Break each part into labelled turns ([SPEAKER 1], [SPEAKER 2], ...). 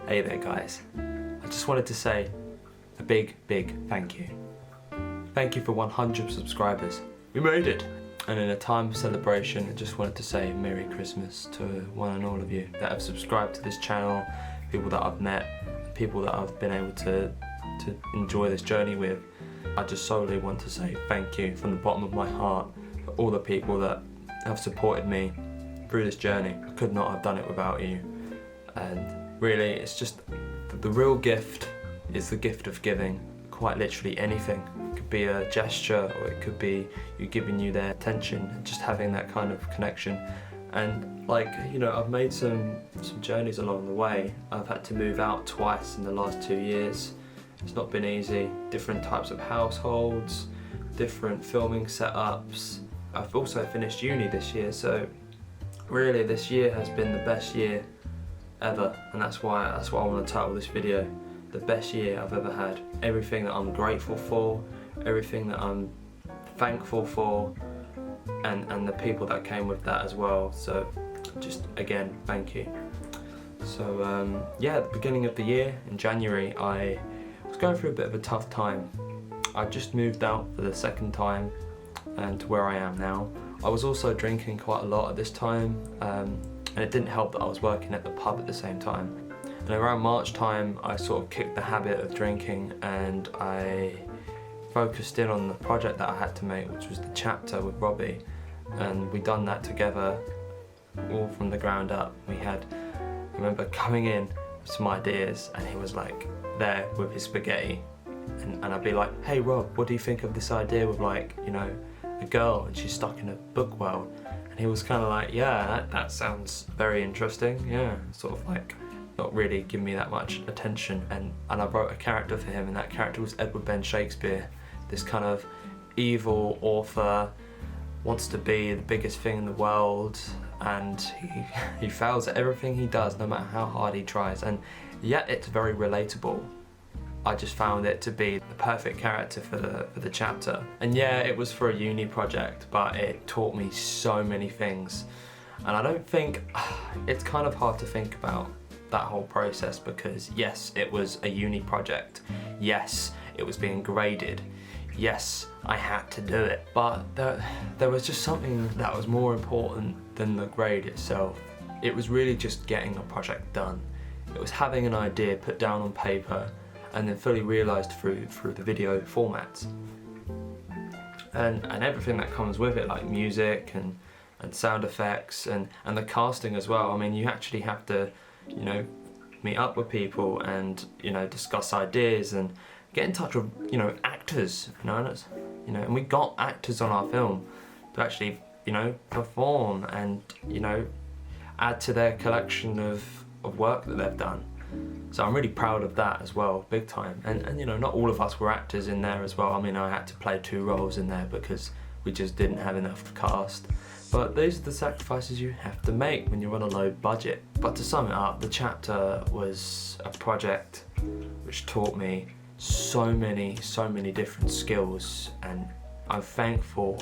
[SPEAKER 1] Hey there guys, I just wanted to say a big thank you. Thank you for 100 subscribers. We made it! And in a time of celebration, I just wanted to say Merry Christmas to one and all of you that have subscribed to this channel, people that I've met, people that I've been able to enjoy this journey with. I just solely want to say thank you from the bottom of my heart for all the people that have supported me through this journey. I could not have done it without you. And really, it's just the real gift is the gift of giving. Quite literally anything. It could be a gesture, or it could be you giving you their attention, and just having that kind of connection. And like, you know, I've made some journeys along the way. I've had to move out twice in the last 2 years. It's not been easy. Different types of households, different filming setups. I've also finished uni this year, so really this year has been the best year ever, and that's why I want to title this video the best year I've ever had. Everything that I'm grateful for, everything that I'm thankful for, and the people that came with that as well. So just again, thank you. So yeah, at the beginning of the year in January, I was going through a bit of a tough time. I just moved out for the second time and to where I am now. I was also drinking quite a lot at this time, and it didn't help that I was working at the pub at the same time. And around March time, I sort of kicked the habit of drinking, and I focused in on the project that I had to make, which was the chapter with Robbie. And we done that together, all from the ground up. I remember coming in with some ideas, and he was like there with his spaghetti, and I'd be like, hey Rob, what do you think of this idea with, like, you know, a girl and she's stuck in a book world? And he was kind of like, yeah, that sounds very interesting, yeah, sort of like not really giving me that much attention. And I wrote a character for him, and that character was Edward Ben Shakespeare, this kind of evil author, wants to be the biggest thing in the world, and he fails at everything he does, no matter how hard he tries, and yet it's very relatable. I just found it to be the perfect character for the chapter. And yeah, it was for a uni project, but it taught me so many things. And I don't think, it's kind of hard to think about that whole process, because yes, it was a uni project. Yes, it was being graded. Yes, I had to do it. But there was just something that was more important than the grade itself. It was really just getting a project done. It was having an idea put down on paper and then fully realised through the video formats. And everything that comes with it, like music and sound effects and the casting as well. I mean, you actually have to, you know, meet up with people and, you know, discuss ideas and get in touch with, you know, actors, and we got actors on our film to actually, you know, perform and, you know, add to their collection of work that they've done. So I'm really proud of that as well, big time. And you know, not all of us were actors in there as well. I mean, I had to play 2 roles in there because we just didn't have enough cast. But those are the sacrifices you have to make when you're on a low budget. But to sum it up, the chapter was a project which taught me so many different skills, and I'm thankful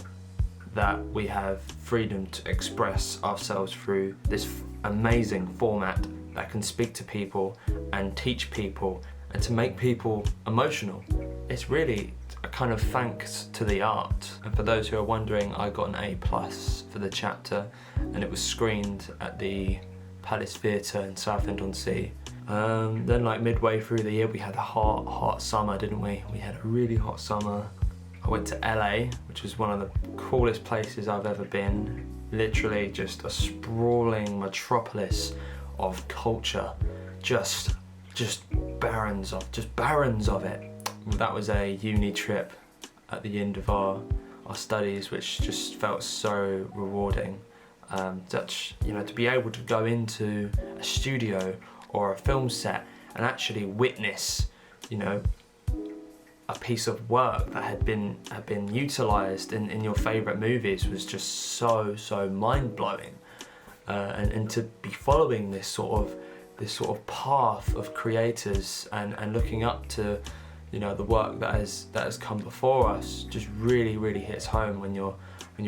[SPEAKER 1] that we have freedom to express ourselves through this amazing format that can speak to people and teach people and to make people emotional. It's really a kind of thanks to the art. And for those who are wondering, I got an A+ for the chapter, and it was screened at the Palace Theatre in Southend-on-Sea. Then like midway through the year, we had a hot summer, didn't we? We had a really hot summer. I went to LA, which was one of the coolest places I've ever been. Literally just a sprawling metropolis of culture, just barons of it. That was a uni trip at the end of our studies, which just felt so rewarding. You know, to be able to go into a studio or a film set and actually witness, you know, a piece of work that had been utilised in your favourite movies was just so mind-blowing. And to be following this sort of path of creators and looking up to, you know, the work that has come before us just really hits home when you're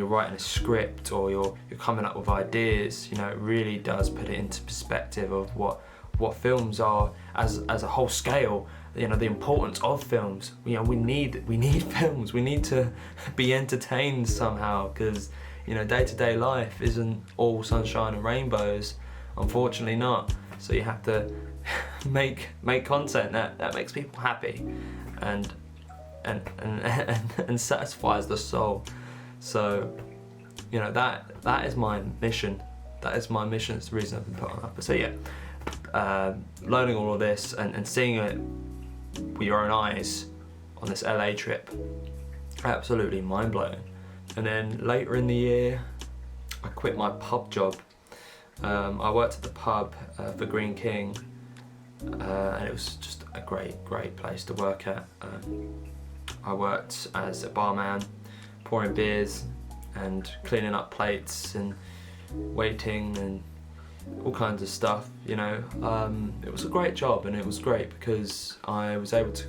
[SPEAKER 1] writing a script or you're coming up with ideas. You know, it really does put it into perspective of what what films are as a whole scale. You know, the importance of films. You know, we need films. We need to be entertained somehow, because you know, day-to-day life isn't all sunshine and rainbows. Unfortunately not. So you have to make content that makes people happy and satisfies the soul. So, you know, that is my mission. That is my mission. It's the reason I've been putting up. So yeah, learning all of this and seeing it with your own eyes on this LA trip, absolutely mind-blowing. And then later in the year, I quit my pub job. I worked at the pub for Greene King, and it was just a great place to work at. I worked as a barman, pouring beers and cleaning up plates and waiting and all kinds of stuff, you know. It was a great job, and it was great because I was able to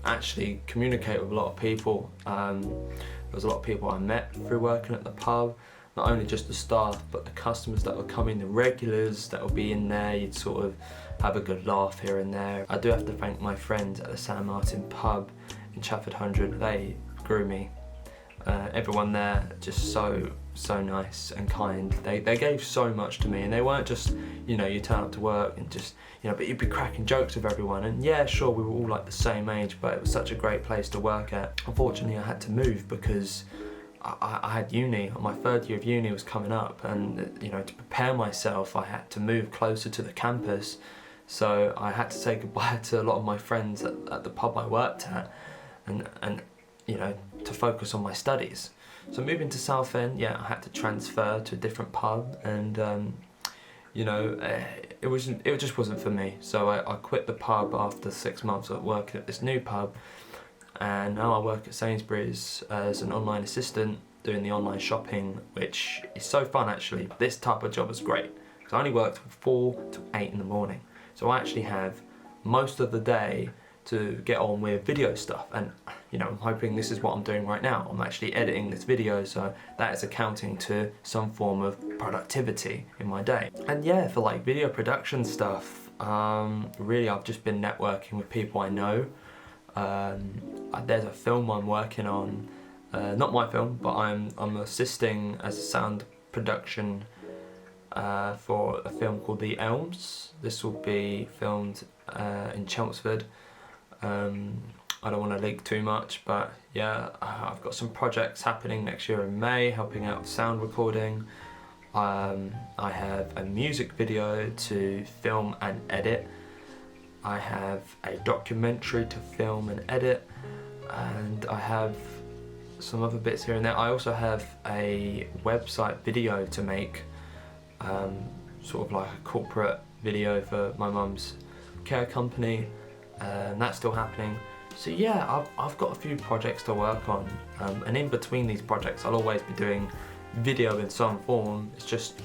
[SPEAKER 1] actually communicate with a lot of people. There was a lot of people I met through working at the pub, not only just the staff, but the customers that would come in, the regulars that would be in there. You'd sort of have a good laugh here and there. I do have to thank my friends at the San Martin pub in Chafford 100. They grew me. Everyone there just so nice and kind. They gave so much to me, and they weren't just, you know, you turn up to work and just, you know, but you'd be cracking jokes with everyone. And yeah, sure, we were all like the same age, but it was such a great place to work at. Unfortunately, I had to move because I had uni. My third year of uni was coming up, and you know, to prepare myself, I had to move closer to the campus. So I had to say goodbye to a lot of my friends at the pub I worked at, and you know, to focus on my studies. So moving to Southend, yeah, I had to transfer to a different pub, and you know, it just wasn't for me. So I quit the pub after 6 months of working at this new pub, and now I work at Sainsbury's as an online assistant doing the online shopping, which is so fun actually. This type of job is great because I only work from 4 to 8 in the morning, so I actually have most of the day to get on with video stuff. And you know, I'm hoping this is what I'm doing right now. I'm actually editing this video, so that is accounting to some form of productivity in my day. And yeah, for like video production stuff, really I've just been networking with people I know. There's a film I'm working on, not my film, but I'm assisting as a sound production for a film called The Elms. This will be filmed in Chelmsford. I don't want to leak too much, but yeah, I've got some projects happening next year in May, helping out with sound recording. I have a music video to film and edit. I have a documentary to film and edit, and I have some other bits here and there. I also have a website video to make, sort of like a corporate video for my mum's care company, and that's still happening. So yeah, I've got a few projects to work on, and in between these projects I'll always be doing video in some form. It's just,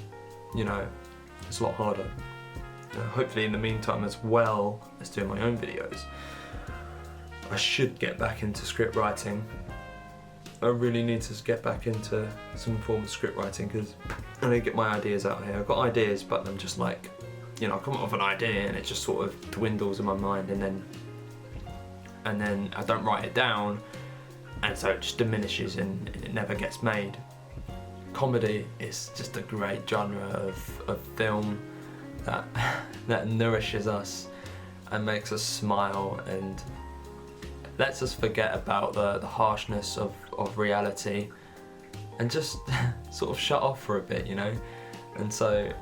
[SPEAKER 1] you know, it's a lot harder. Hopefully in the meantime, as well as doing my own videos, I should get back into script writing. I really need to get back into some form of script writing because I need to get my ideas out here. I've got ideas, but I'm just like, you know, I come up with an idea and it just sort of dwindles in my mind, and then I don't write it down, and so it just diminishes and it never gets made. Comedy is just a great genre of film that nourishes us and makes us smile and lets us forget about the harshness of reality and just sort of shut off for a bit, you know. And so,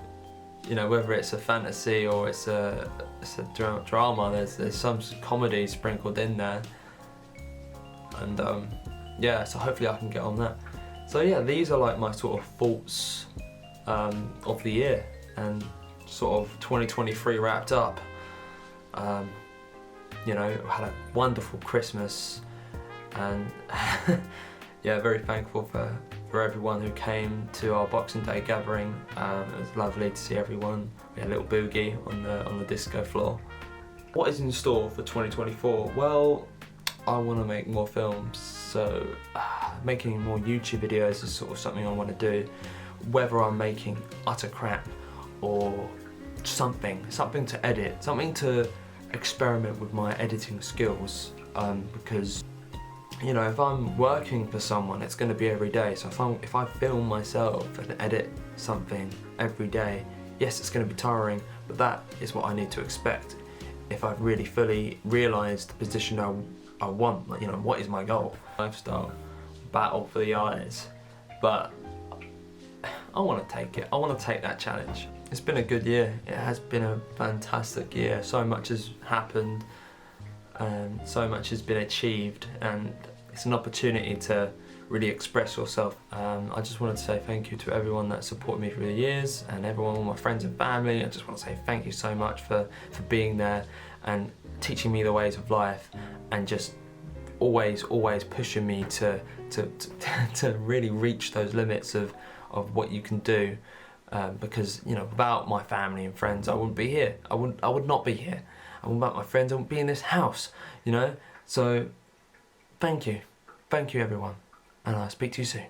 [SPEAKER 1] you know, whether it's a fantasy or it's a drama, there's some comedy sprinkled in there, and yeah, so hopefully I can get on that. So yeah, these are like my sort of thoughts of the year and sort of 2023 wrapped up. You know, I had a wonderful Christmas, and yeah, very thankful for everyone who came to our Boxing Day gathering. It was lovely to see everyone. We had a little boogie on the disco floor. What is in store for 2024? Well, I want to make more films, so making more YouTube videos is sort of something I want to do. Whether I'm making utter crap or something to edit, something to experiment with my editing skills, because you know, if I'm working for someone, it's going to be every day. So if I film myself and edit something every day, yes, it's going to be tiring, but that is what I need to expect if I've really fully realised the position I want. Like, you know, what is my goal? Lifestyle, battle for the eyes, but I want to take it. I want to take that challenge. It's been a good year. It has been a fantastic year. So much has happened. So much has been achieved, and it's an opportunity to really express yourself. I just wanted to say thank you to everyone that supported me through the years, and everyone, all my friends and family. I just want to say thank you so much for being there and teaching me the ways of life, and just always pushing me to really reach those limits of what you can do. Because, you know, without my family and friends, I wouldn't be here. I would not be here. And without my friends, I wouldn't be in this house, you know? So, thank you everyone, and I'll speak to you soon.